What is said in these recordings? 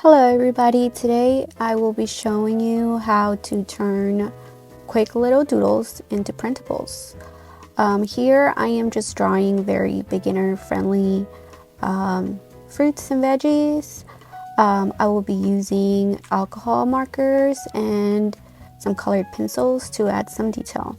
Hello everybody, today I will be showing you how to turn quick little doodles into printables. Here I am just drawing very beginner friendly fruits and veggies. I will be using alcohol markers and some colored pencils to add some detail.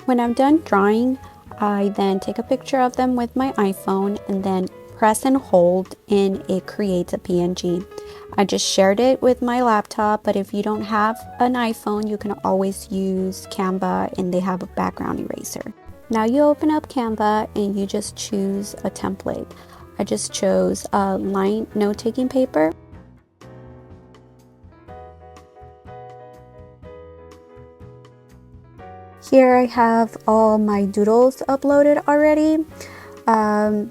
When I'm done drawing, I then take a picture of them with my iPhone and then press and hold and it creates a PNG. I just shared it with my laptop, but if you don't have an iPhone, you can always use Canva and they have a background eraser. Now you open up Canva and you just choose a template. I just chose a line note-taking paper. Here I have all my doodles uploaded already. And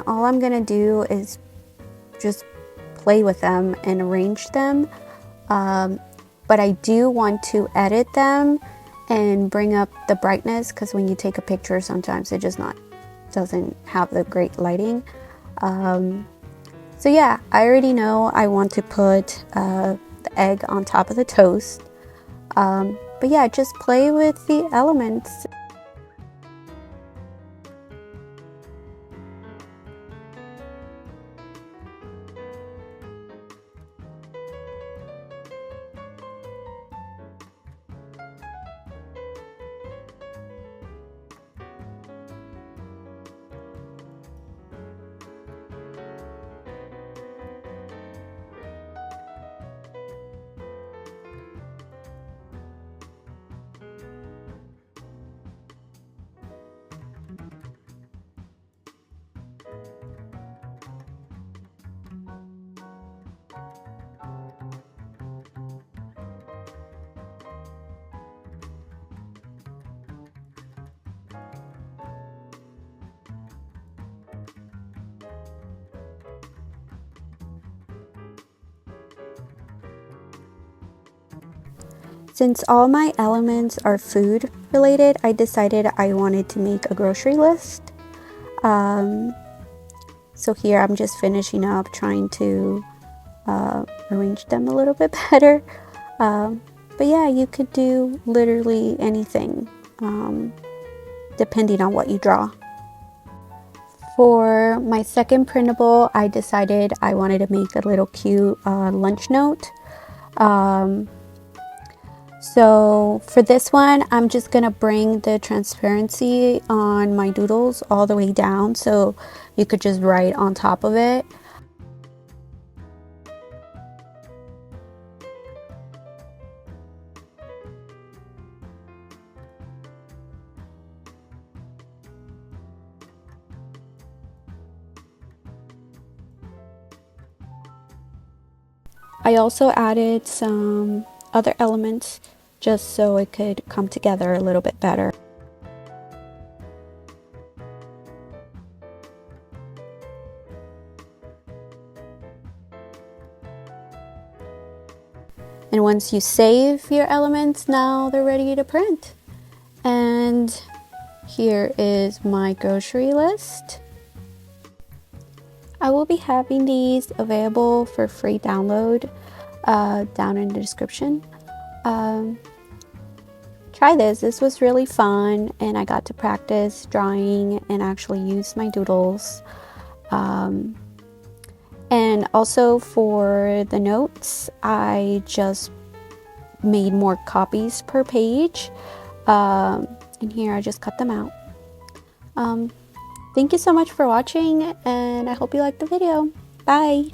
all I'm gonna do is just play with them and arrange them. But I do want to edit them and bring up the brightness because when you take a picture sometimes it just doesn't have the great lighting. So yeah, I already know I want to put the egg on top of the toast. But yeah, just play with the elements. Since all my elements are food related, I decided I wanted to make a grocery list. So here I'm just finishing up trying to arrange them a little bit better. But yeah, you could do literally anything depending on what you draw. For my second printable, I decided I wanted to make a little cute lunch note. So for this one, I'm just gonna bring the transparency on my doodles all the way down so you could just write on top of it. I also added some other elements just so it could come together a little bit better. And once you save your elements, now they're ready to print. And here is my grocery list. I will be having these available for free download down in the description. Try this was really fun, and I got to practice drawing and actually use my doodles. And also for the notes, I just made more copies per page. And here I just cut them out. Thank you so much for watching, and I hope you liked the video. Bye!